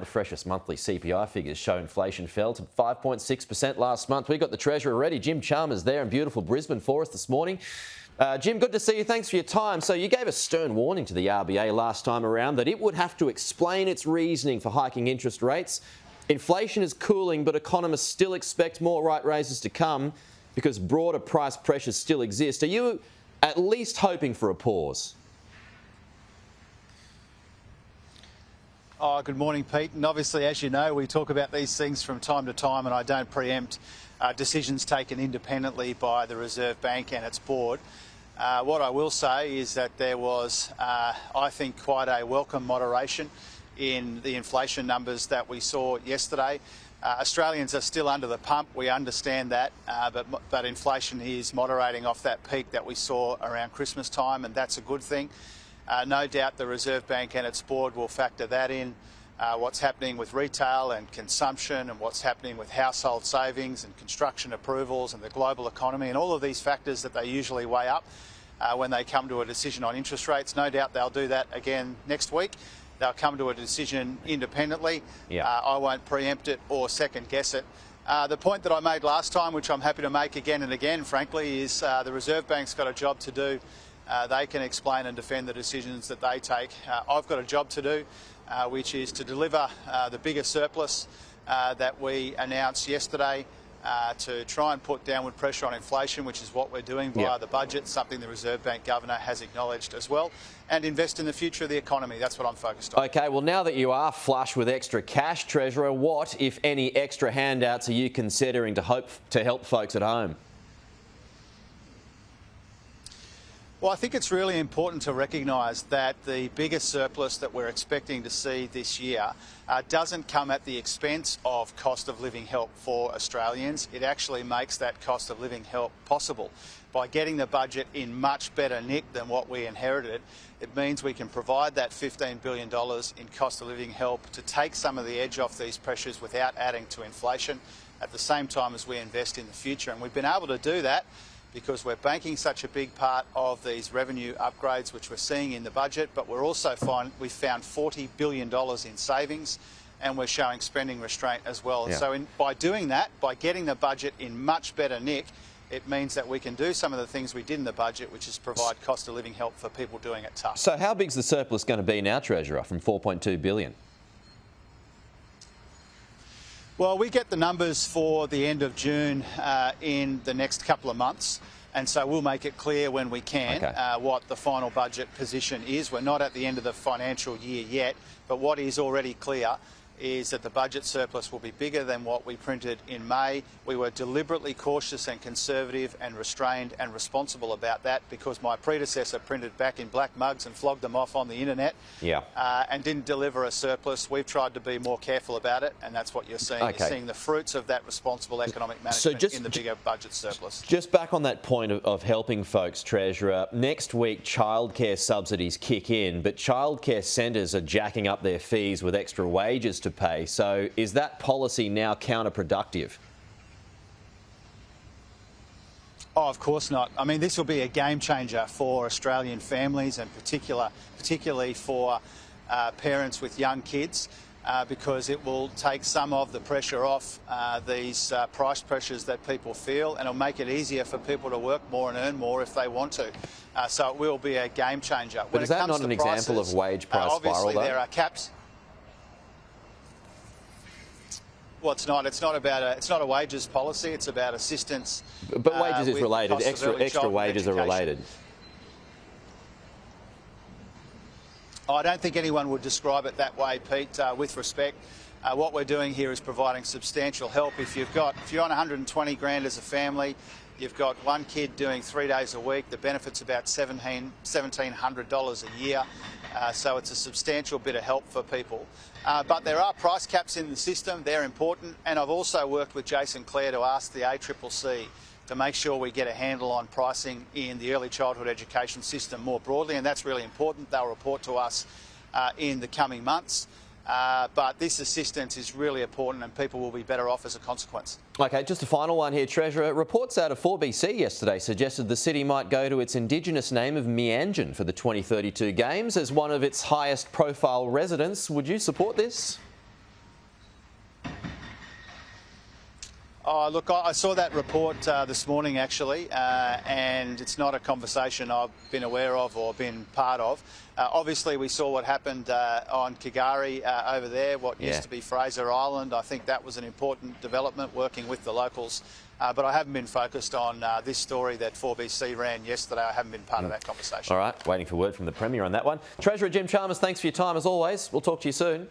The freshest monthly CPI figures show inflation fell to 5.6% last month. We got the Treasurer ready. Jim Chalmers there in beautiful Brisbane for us this morning. Jim, good to see you. Thanks for your time. So you gave a stern warning to the RBA last time around that it would have to explain its reasoning for hiking interest rates. Inflation is cooling, but economists still expect more rate raises to come because broader price pressures still exist. Are you at least hoping for a pause? Oh, good morning, Pete. And obviously, as you know, we talk about these things from time to time, and I don't preempt decisions taken independently by the Reserve Bank and its board. What I will say is that there was, I think, quite a welcome moderation in the inflation numbers that we saw yesterday. Australians are still under the pump, we understand that, but inflation is moderating off that peak that we saw around Christmas time, and that's a good thing. No doubt the Reserve Bank and its board will factor that in, what's happening with retail and consumption and what's happening with household savings and construction approvals and the global economy and all of these factors that they usually weigh up when they come to a decision on interest rates. No doubt they'll do that again next week. They'll come to a decision independently. Yeah. I won't preempt it or second guess it. The point that I made last time, which I'm happy to make again and again, frankly, is the Reserve Bank's got a job to do. They can explain and defend the decisions that they take. I've got a job to do, which is to deliver the bigger surplus that we announced yesterday to try and put downward pressure on inflation, which is what we're doing via the budget, something the Reserve Bank Governor has acknowledged as well, and invest in the future of the economy. That's what I'm focused on. OK, well, now that you are flush with extra cash, Treasurer, what, if any, extra handouts are you considering to help folks at home? Well, I think it's really important to recognise that the biggest surplus that we're expecting to see this year doesn't come at the expense of cost of living help for Australians. It actually makes that cost of living help possible. By getting the budget in much better nick than what we inherited, it means we can provide that $15 billion in cost of living help to take some of the edge off these pressures without adding to inflation at the same time as we invest in the future. And we've been able to do that because we're banking such a big part of these revenue upgrades, which we're seeing in the budget, but we're also we've found $40 billion in savings, and we're showing spending restraint as well. Yeah. So by doing that, by getting the budget in much better nick, it means that we can do some of the things we did in the budget, which is provide cost of living help for people doing it tough. So how big's the surplus going to be now, Treasurer, from $4.2 billion? Well, we get the numbers for the end of June in the next couple of months, and so we'll make it clear when we can what the final budget position is. We're not at the end of the financial year yet, but what is already clear is that the budget surplus will be bigger than what we printed in May. We were deliberately cautious and conservative and restrained and responsible about that because my predecessor printed back in black mugs and flogged them off on the internet and didn't deliver a surplus. We've tried to be more careful about it, and that's what you're seeing. You're seeing the fruits of that responsible economic management in the bigger budget surplus. Just back on that point of helping folks, Treasurer, next week childcare subsidies kick in, but childcare centres are jacking up their fees with extra wages to pay. So is that policy now counterproductive? Oh, of course not. I mean, this will be a game changer for Australian families and particularly for parents with young kids because it will take some of the pressure off these price pressures that people feel, and it'll make it easier for people to work more and earn more if they want to. So it will be a game changer. But is that not an example of wage price spiral, though? Obviously, there are caps. Well, it's not. It's not a wages policy. It's about assistance. But wages is related. Extra wages are related. I don't think anyone would describe it that way, Pete. With respect, what we're doing here is providing substantial help. If you're on 120 grand as a family, you've got one kid doing 3 days a week. The benefit's about $1,700 a year. So it's a substantial bit of help for people. But there are price caps in the system. They're important. And I've also worked with Jason Clare to ask the ACCC to make sure we get a handle on pricing in the early childhood education system more broadly. And that's really important. They'll report to us in the coming months. But this assistance is really important and people will be better off as a consequence. OK, just a final one here, Treasurer. Reports out of 4BC yesterday suggested the city might go to its Indigenous name of Meanjin for the 2032 Games as one of its highest profile residents. Would you support this? Oh, look, I saw that report this morning, actually, and it's not a conversation I've been aware of or been part of. Obviously, we saw what happened on K'gari over there, what used to be Fraser Island. I think that was an important development, working with the locals. But I haven't been focused on this story that 4BC ran yesterday. I haven't been part of that conversation. All right, waiting for word from the Premier on that one. Treasurer Jim Chalmers, thanks for your time as always. We'll talk to you soon.